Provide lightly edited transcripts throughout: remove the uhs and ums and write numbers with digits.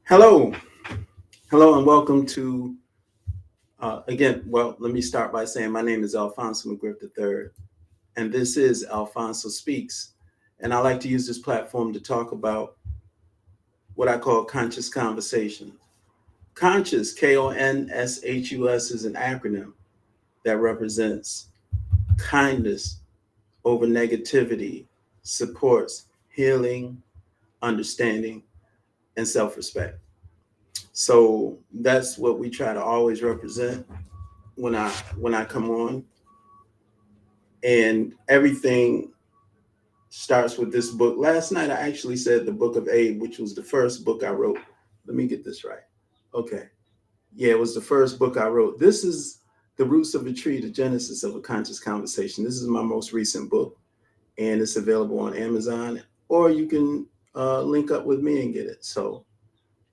Hello, hello, and welcome to again. Well, let me start by saying my name is Alphonso III, and this is Alphonso Speaks. And I like to use this platform to talk about what I call conscious conversation. Conscious, Konshus, is an acronym that represents kindness over negativity, supports healing, understanding, and self respect. So that's what we try to always represent when I come on, and everything starts with this book. Last night I actually said the Book of Abe, which was the first book I wrote. Let me get this right. Okay. Yeah, it was the first book I wrote. This is The Roots of a Tree, the Genesis of a Conscious Conversation. This is my most recent book, and it's available on Amazon, or you can link up with me and get it. So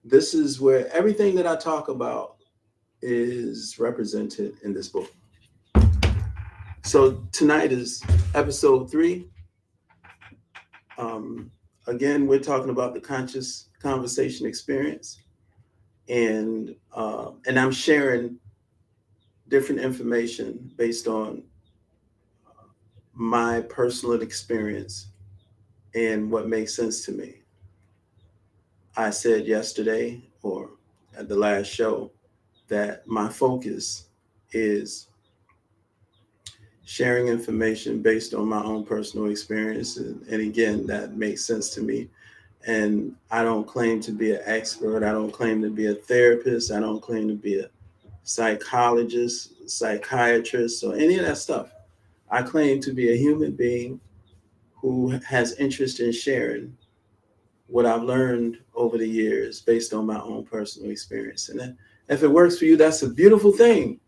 this is where everything that I talk about is represented in this book. So tonight is episode 3. Um, Again, we're talking about the conscious conversation experience, and I'm sharing different information based on my personal experience and what makes sense to me. I said yesterday or at the last show that my focus is sharing information based on my own personal experience, and again, that makes sense to me. And I don't claim to be an expert. I don't claim to be a therapist. I don't claim to be a psychologist, psychiatrist, or any of that stuff. I claim to be a human being who has interest in sharing what I've learned over the years based on my own personal experience. And if it works for you, that's a beautiful thing.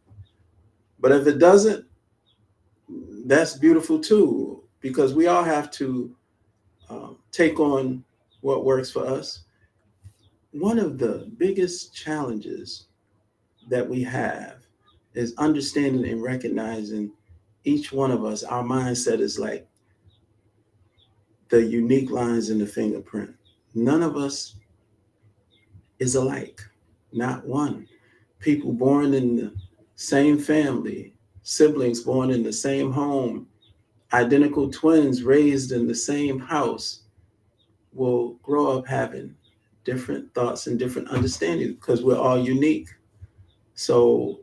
But if it doesn't, that's beautiful too, because we all have to take on what works for us. One of the biggest challenges that we have is understanding and recognizing each one of us. Our mindset is like the unique lines in the fingerprint. None of us is alike, not one. People born in the same family, siblings born in the same home, identical twins raised in the same house will grow up having different thoughts and different understanding because we're all unique. So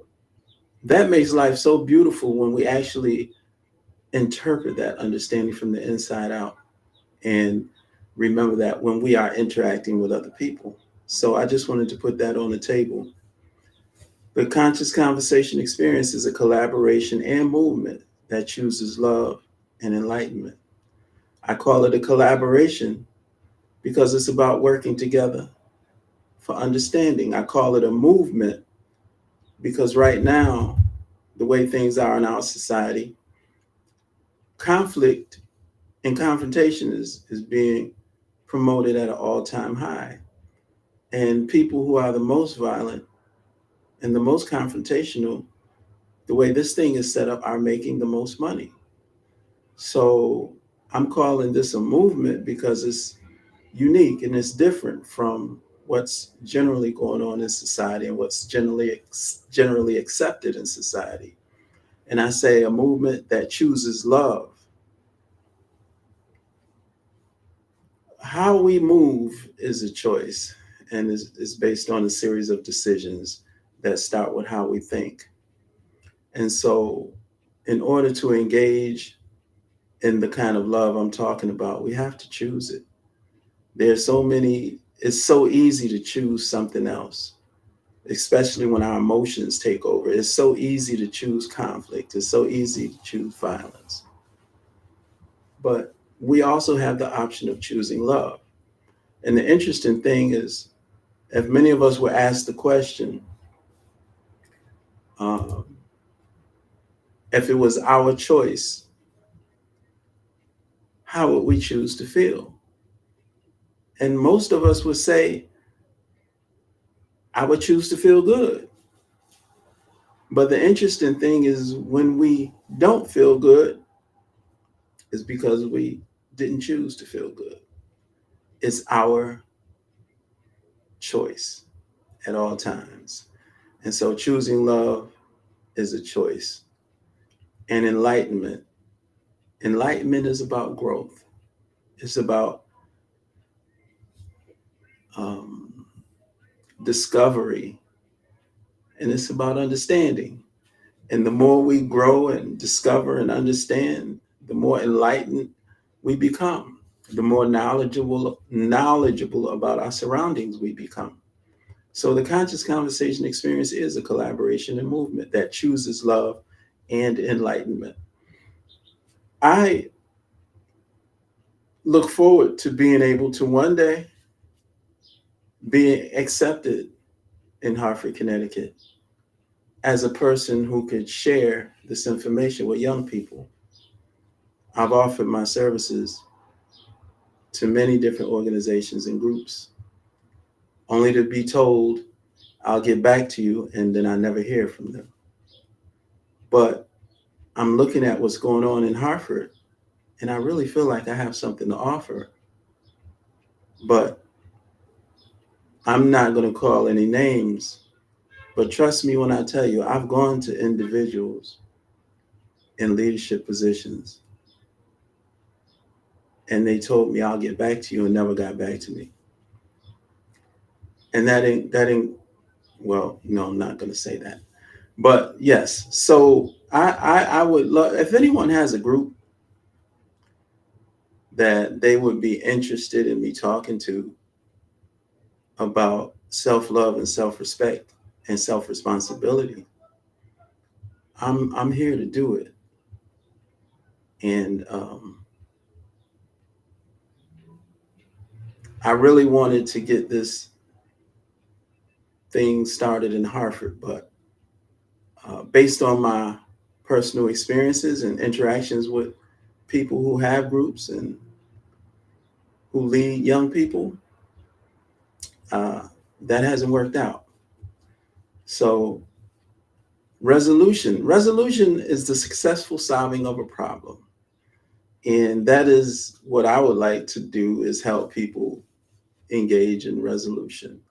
that makes life so beautiful when we actually interpret that understanding from the inside out and remember that when we are interacting with other people. So I just wanted to put that on the table. The conscious conversation experience is a collaboration and movement that chooses love and enlightenment. I call it a collaboration because it's about working together for understanding. I call it a movement because right now, the way things are in our society, conflict and confrontation is being promoted at an all-time high. And people who are the most violent and the most confrontational, the way this thing is set up, are making the most money. So I'm calling this a movement because it's unique and it's different from what's generally going on in society and what's generally accepted in society. And I say a movement that chooses love. How we move is a choice and is based on a series of decisions that start with how we think. And so, in order to engage in the kind of love I'm talking about, we have to choose it. There's so many, it's so easy to choose something else, especially when our emotions take over. It's so easy to choose conflict, it's so easy to choose violence. But we also have the option of choosing love. And the interesting thing is, if many of us were asked the question, um, if it was our choice, how would we choose to feel? And most of us would say, I would choose to feel good. But the interesting thing is, when we don't feel good, is because we didn't choose to feel good. It's our choice at all times. And so choosing love is a choice. And enlightenment is about growth. It's about um, discovery, and it's about understanding. And the more we grow and discover and understand, the more enlightened we become, the more knowledgeable about our surroundings we become. So the conscious conversation experience is a collaboration and movement that chooses love and enlightenment. I look forward to being able to one day be accepted in Hartford, Connecticut, as a person who could share this information with young people. I've offered my services to many different organizations and groups, only to be told, I'll get back to you, and then I never hear from them. But I'm looking at what's going on in Hartford, and I really feel like I have something to offer. But I'm not going to call any names. But trust me when I tell you, I've gone to individuals in leadership positions, and they told me, I'll get back to you, and never got back to me. And that ain't well, no, I'm not going to say that. But yes, so I would love, if anyone has a group that they would be interested in me talking to about self-love and self-respect and self-responsibility, I'm here to do it. And I really wanted to get this thing started in Hartford, but based on my personal experiences and interactions with people who have groups and who lead young people, uh, that hasn't worked out. So resolution is the successful solving of a problem, and that is what I would like to do, is help people engage in resolution.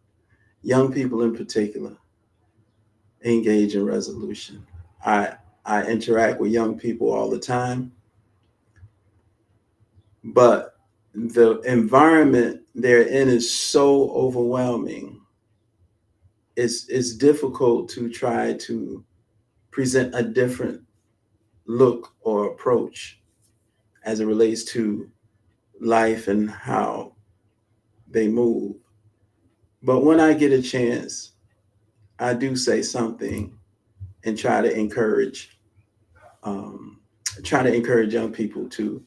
Young people in particular engage in resolution. I interact with young people all the time, but the environment they're in is so overwhelming. It's difficult to try to present a different look or approach as it relates to life and how they move. But when I get a chance, I do say something and um, try to encourage young people to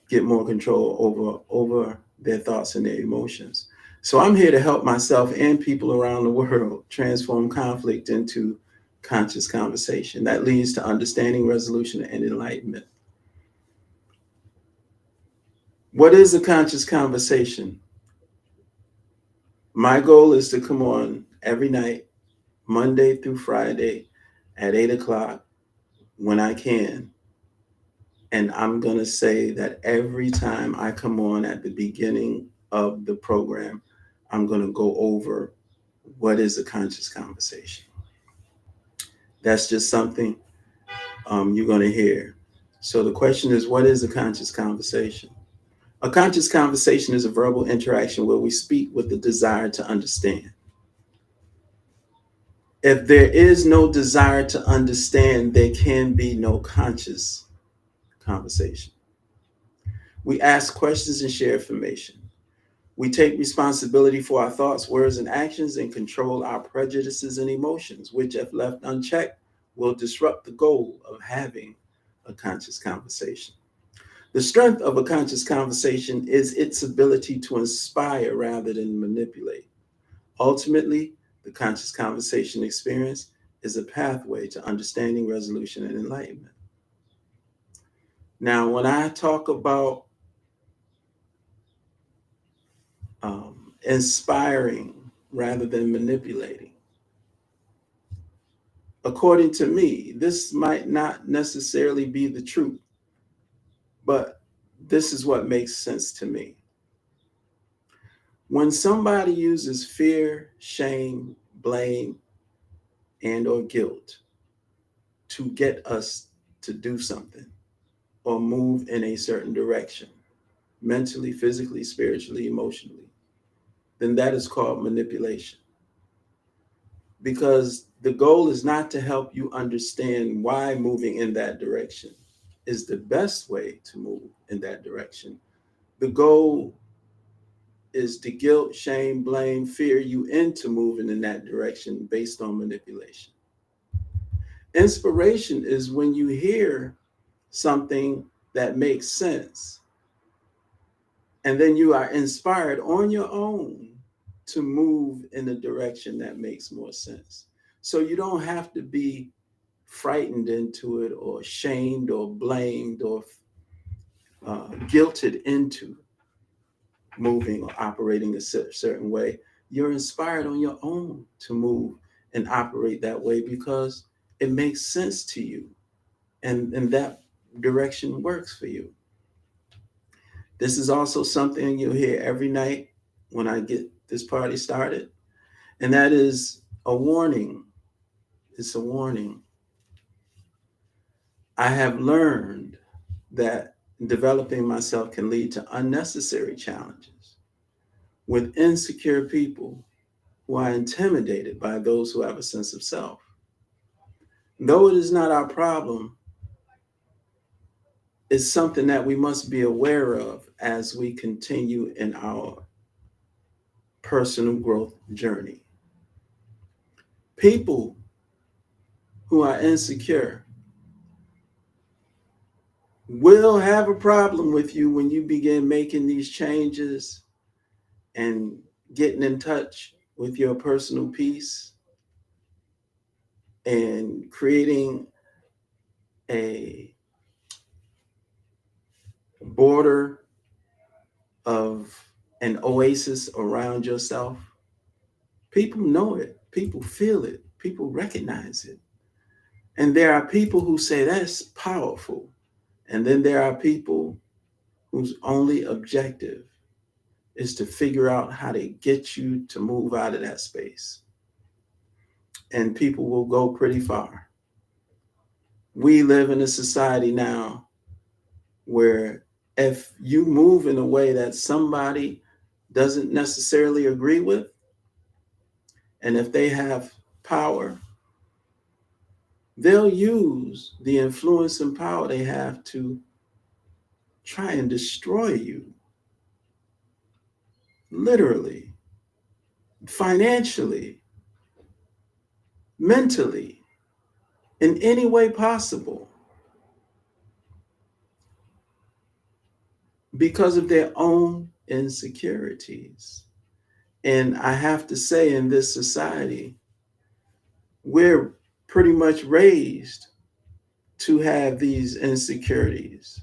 get more control over their thoughts and their emotions. So I'm here to help myself and people around the world transform conflict into conscious conversation that leads to understanding, resolution, and enlightenment. What is a conscious conversation? My goal is to come on every night, Monday through Friday at 8 o'clock when I can. And I'm going to say that every time I come on at the beginning of the program, I'm going to go over what is a conscious conversation. That's just something you're going to hear. So the question is, what is a conscious conversation? A conscious conversation is a verbal interaction where we speak with the desire to understand. If there is no desire to understand, there can be no conscious conversation. We ask questions and share information. We take responsibility for our thoughts, words, and actions and control our prejudices and emotions, which, if left unchecked, will disrupt the goal of having a conscious conversation. The strength of a conscious conversation is its ability to inspire rather than manipulate. Ultimately, the conscious conversation experience is a pathway to understanding, resolution, and enlightenment. Now, when I talk about inspiring rather than manipulating, according to me, this might not necessarily be the truth, but this is what makes sense to me. When somebody uses fear, shame, blame, and or guilt to get us to do something or move in a certain direction, mentally, physically, spiritually, emotionally, then that is called manipulation. Because the goal is not to help you understand why moving in that direction is the best way to move in that direction. The goal is to guilt, shame, blame, fear you into moving in that direction based on manipulation. Inspiration is when you hear something that makes sense and then you are inspired on your own to move in a direction that makes more sense. So you don't have to be frightened into it or shamed or blamed or guilted into moving or operating a certain way. You're inspired on your own to move and operate that way because it makes sense to you, and that direction works for you. This is also something you'll hear every night when I get this party started, and that is a warning. It's a warning. I have learned that developing myself can lead to unnecessary challenges with insecure people who are intimidated by those who have a sense of self. Though it is not our problem, it's something that we must be aware of as we continue in our personal growth journey. People who are insecure will have a problem with you when you begin making these changes and getting in touch with your personal peace and creating a border of an oasis around yourself. People know it, people feel it, people recognize it. And there are people who say that's powerful. And then there are people whose only objective is to figure out how to get you to move out of that space. And people will go pretty far. We live in a society now where if you move in a way that somebody doesn't necessarily agree with, and if they have power, they'll use the influence and power they have to try and destroy you, literally, financially, mentally, in any way possible, because of their own insecurities. And I have to say, in this society, we're pretty much raised to have these insecurities.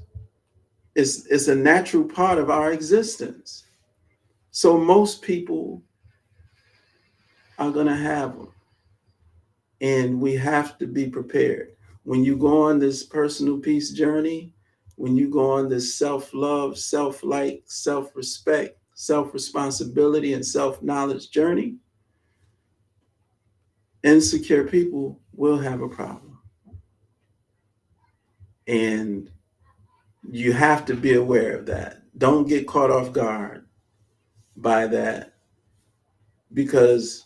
It's a natural part of our existence. So most people are going to have them. And we have to be prepared. When you go on this personal peace journey, when you go on this self-love, self-like, self-respect, self-responsibility, and self-knowledge journey, insecure people will have a problem. And you have to be aware of that. Don't get caught off guard by that, because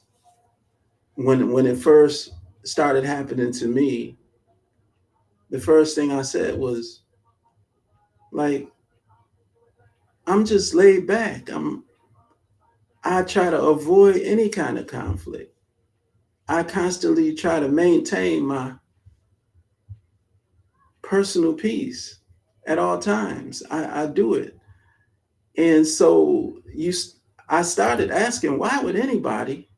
when it first started happening to me, the first thing I said was, like, I'm just laid back. I try to avoid any kind of conflict. I constantly try to maintain my personal peace at all times. I do it. And so I started asking, why would anybody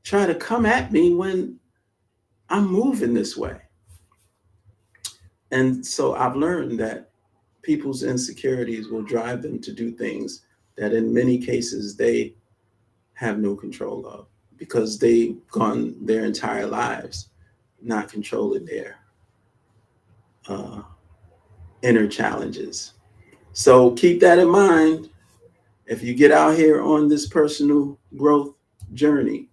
try to come at me when I'm moving this way? And so I've learned that people's insecurities will drive them to do things that in many cases they have no control of, because they've gone their entire lives not controlling their uh, inner challenges. So keep that in mind If you get out here on this personal growth journey,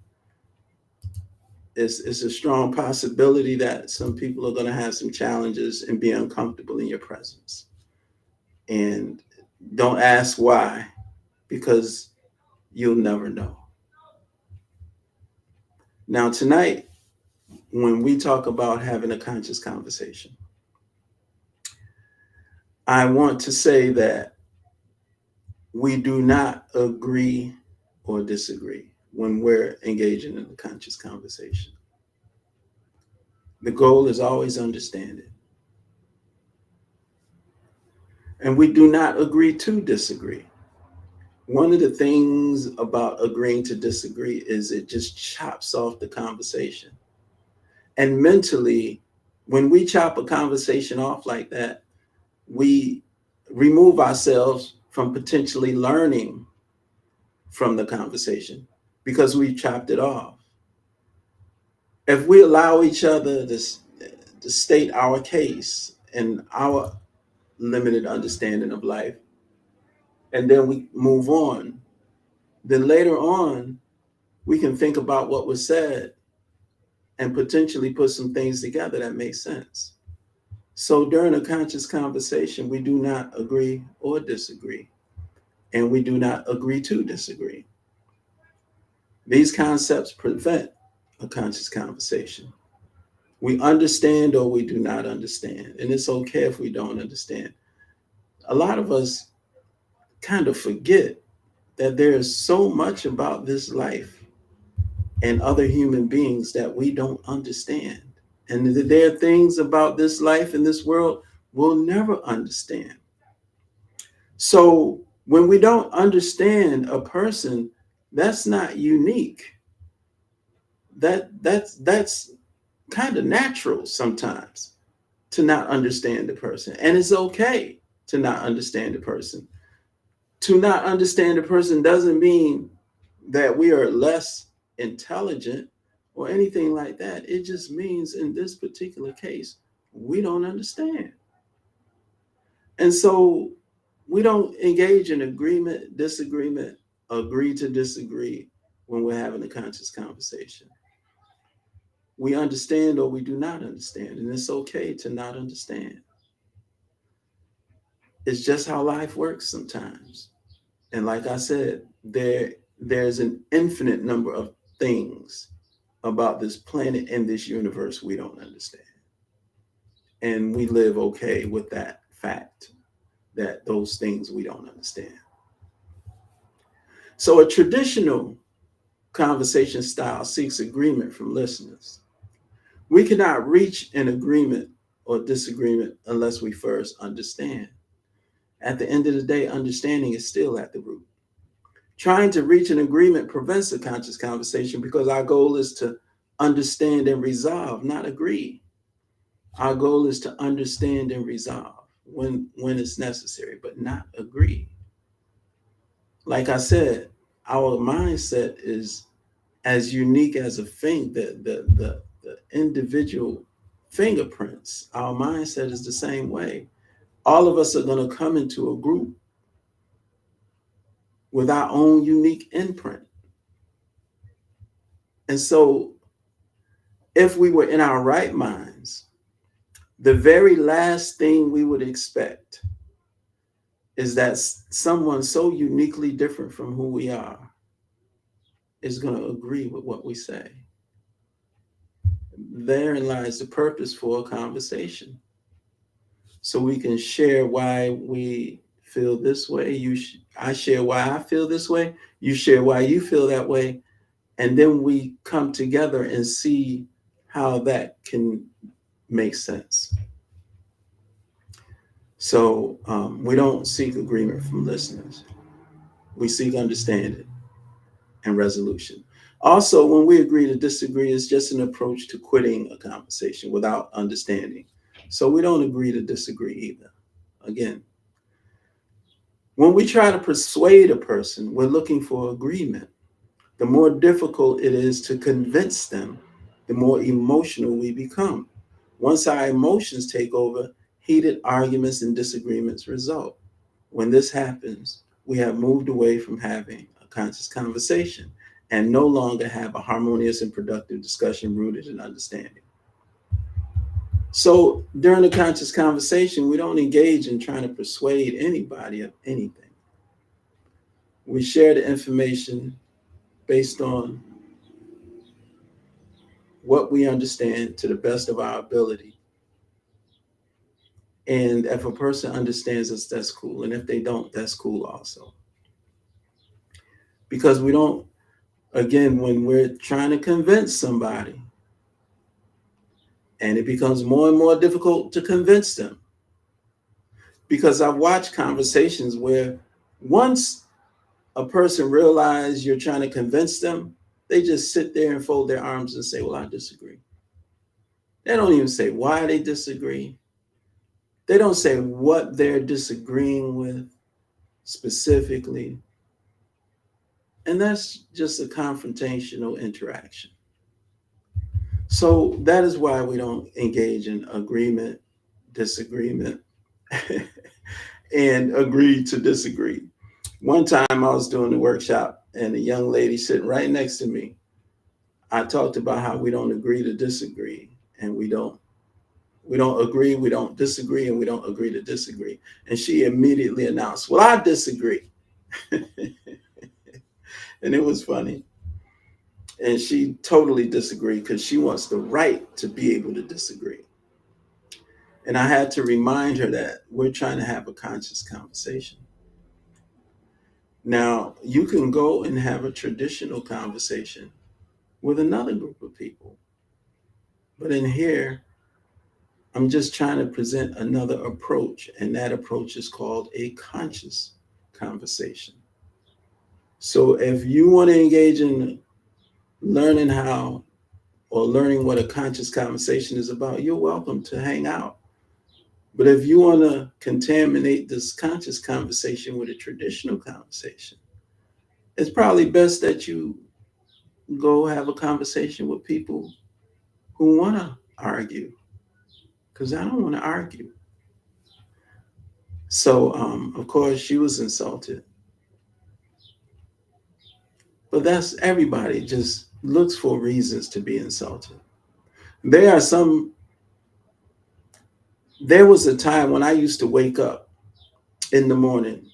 it's a strong possibility that some people are going to have some challenges and be uncomfortable in your presence. And don't ask why, because you'll never know. Now, tonight, when we talk about having a conscious conversation, I want to say that we do not agree or disagree when we're engaging in a conscious conversation. The goal is always understanding. And we do not agree to disagree. One of the things about agreeing to disagree is it just chops off the conversation. And mentally, when we chop a conversation off like that, we remove ourselves from potentially learning from the conversation because we chopped it off. If we allow each other to state our case and our limited understanding of life, and then we move on, then later on, we can think about what was said and potentially put some things together that make sense. So during a conscious conversation, we do not agree or disagree, and we do not agree to disagree. These concepts prevent a conscious conversation. We understand or we do not understand, and it's okay if we don't understand. A lot of us kind of forget that there is so much about this life and other human beings that we don't understand. And there are things about this life and this world we'll never understand. So when we don't understand a person, that's not unique. That's kind of natural sometimes to not understand the person. And it's okay to not understand the person. To not understand a person doesn't mean that we are less intelligent or anything like that. It just means in this particular case, we don't understand. And so we don't engage in agreement, disagreement, agree to disagree when we're having a conscious conversation. We understand or we do not understand, and it's okay to not understand. It's just how life works sometimes. And like I said, there's an infinite number of things about this planet and this universe we don't understand. And we live okay with that fact that those things we don't understand. So a traditional conversation style seeks agreement from listeners. We cannot reach an agreement or disagreement unless we first understand. At the end of the day, understanding is still at the root. Trying to reach an agreement prevents a conscious conversation because our goal is to understand and resolve, not agree. Our goal is to understand and resolve when it's necessary, but not agree. Like I said, our mindset is as unique as a thing, the individual fingerprints. Our mindset is the same way. All of us are going to come into a group with our own unique imprint. And so if we were in our right minds, the very last thing we would expect is that someone so uniquely different from who we are is going to agree with what we say. Therein lies the purpose for a conversation. So we can share why we feel this way. I share why I feel this way. You share why you feel that way. And then we come together and see how that can make sense. So we don't seek agreement from listeners. We seek understanding and resolution. Also, when we agree to disagree, it's just an approach to quitting a conversation without understanding. So we don't agree to disagree either. Again, when we try to persuade a person, we're looking for agreement. The more difficult it is to convince them, the more emotional we become. Once our emotions take over, heated arguments and disagreements result. When this happens, we have moved away from having a conscious conversation and no longer have a harmonious and productive discussion rooted in understanding. So during the conscious conversation, we don't engage in trying to persuade anybody of anything. We share the information based on what we understand to the best of our ability. And if a person understands us, that's cool. And if they don't, that's cool also. Because we don't, again, when we're trying to convince somebody, and it becomes more and more difficult to convince them. Because I've watched conversations where once a person realizes you're trying to convince them, they just sit there and fold their arms and say, well, I disagree. They don't even say why they disagree. They don't say what they're disagreeing with specifically. And that's just a confrontational interaction. So that is why we don't engage in agreement, disagreement, and agree to disagree. One time I was doing a workshop and a young lady sitting right next to me. I talked about how we don't agree to disagree, and we don't agree, we don't disagree, and we don't agree to disagree. And she immediately announced, well, I disagree. And it was funny. And she totally disagreed because she wants the right to be able to disagree. And I had to remind her that we're trying to have a conscious conversation. Now, you can go and have a traditional conversation with another group of people. But in here, I'm just trying to present another approach, and that approach is called a conscious conversation. So if you want to engage in learning how or learning what a conscious conversation is about, you're welcome to hang out. But if you want to contaminate this conscious conversation with a traditional conversation, it's probably best that you go have a conversation with people who want to argue, because I don't want to argue. So, of course, she was insulted. But that's everybody just looks for reasons to be insulted. There are some, there was a time when I used to wake up in the morning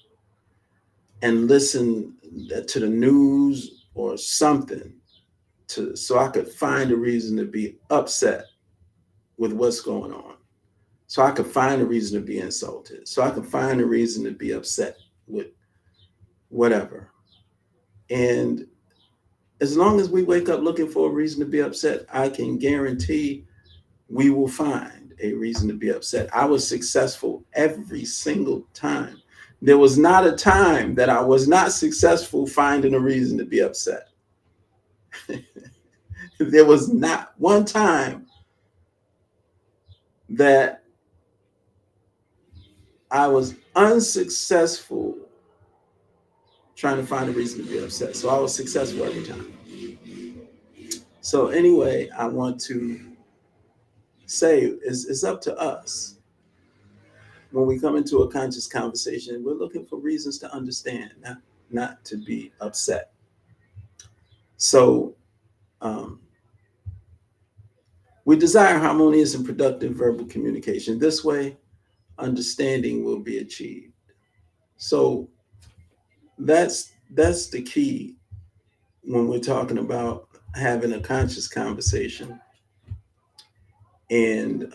and listen to the news or something so I could find a reason to be upset with what's going on. So I could find a reason to be insulted. So I could find a reason to be upset with whatever. And as long as we wake up looking for a reason to be upset, I can guarantee we will find a reason to be upset. I was successful every single time. There was not a time that I was not successful finding a reason to be upset. There was not one time that I was unsuccessful trying to find a reason to be upset. So I was successful every time. So anyway, I want to say it's up to us. When we come into a conscious conversation, we're looking for reasons to understand, not to be upset. So um, we desire harmonious and productive verbal communication. This way, understanding will be achieved. So that's the key when we're talking about having a conscious conversation and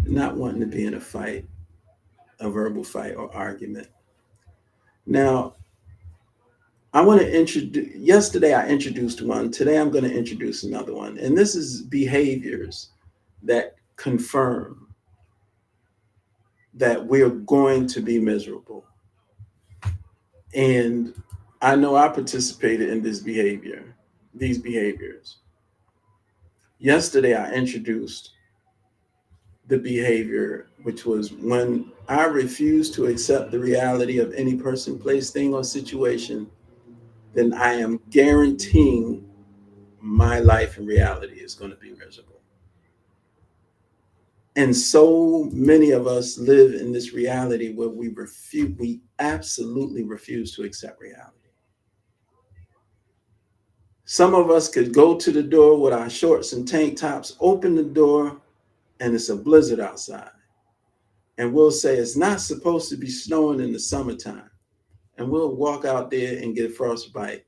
not wanting to be in a fight, a verbal fight or argument. Now, I want to introduce, yesterday I introduced one, today I'm going to introduce another one. And this is behaviors that confirm that we're going to be miserable. And I know I participated in these behaviors. Yesterday I introduced the behavior, which was when I refuse to accept the reality of any person, place, thing, or situation, then I am guaranteeing my life in reality is going to be miserable. And so many of us live in this reality where we absolutely refuse to accept reality. Some of us could go to the door with our shorts and tank tops, open the door, and it's a blizzard outside. And we'll say it's not supposed to be snowing in the summertime. And we'll walk out there and get frostbite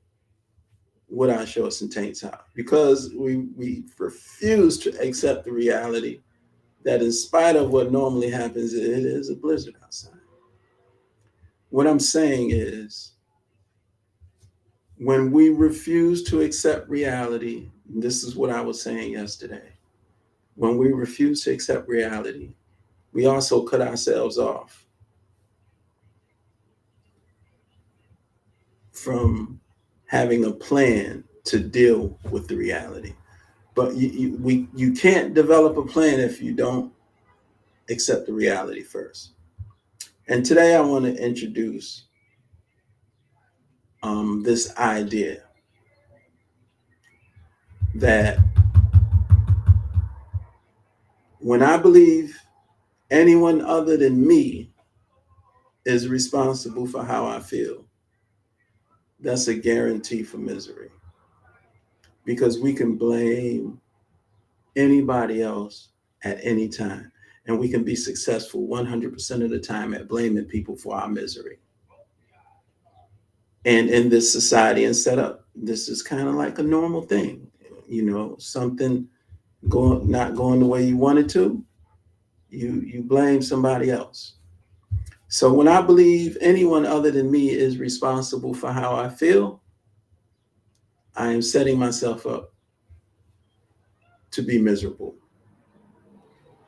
with our shorts and tank top because we refuse to accept the reality that in spite of what normally happens, it is a blizzard outside. What I'm saying is, when we refuse to accept reality, this is what I was saying yesterday. When we refuse to accept reality, we also cut ourselves off from having a plan to deal with the reality. But you can't develop a plan if you don't accept the reality first. And today I want to introduce this idea that when I believe anyone other than me is responsible for how I feel, that's a guarantee for misery. Because we can blame anybody else at any time. And we can be successful 100% of the time at blaming people for our misery. And in this society and setup, this is kind of like a normal thing. Something not going the way you wanted to, you blame somebody else. So when I believe anyone other than me is responsible for how I feel, I am setting myself up to be miserable.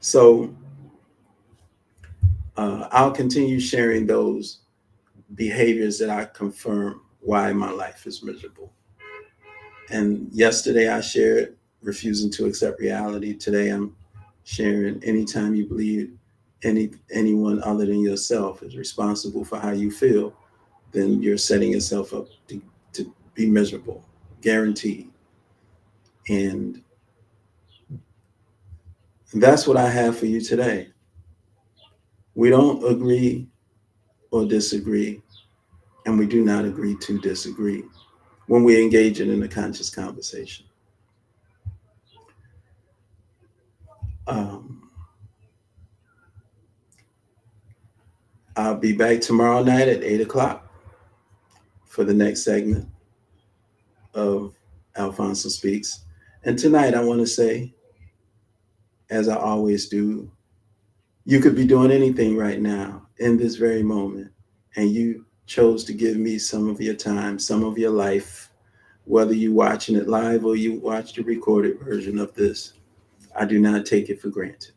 So I'll continue sharing those behaviors that I confirm why my life is miserable. And yesterday I shared refusing to accept reality. Today I'm sharing anytime you believe anyone other than yourself is responsible for how you feel, then you're setting yourself up to be miserable, guaranteed. And that's what I have for you today. We don't agree or disagree, and we do not agree to disagree when we engage in a conscious conversation. Um, I'll be back tomorrow night at 8 o'clock for the next segment of Alphonso Speaks. And tonight I want to say, as I always do, you could be doing anything right now in this very moment, and you chose to give me some of your time, some of your life, whether you watching it live or you watch the recorded version of this. I do not take it for granted.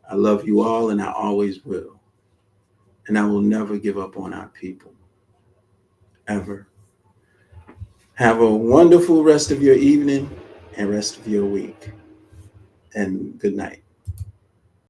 I love you all, and I always will. And I will never give up on our people, ever. Have a wonderful rest of your evening and rest of your week. And good night.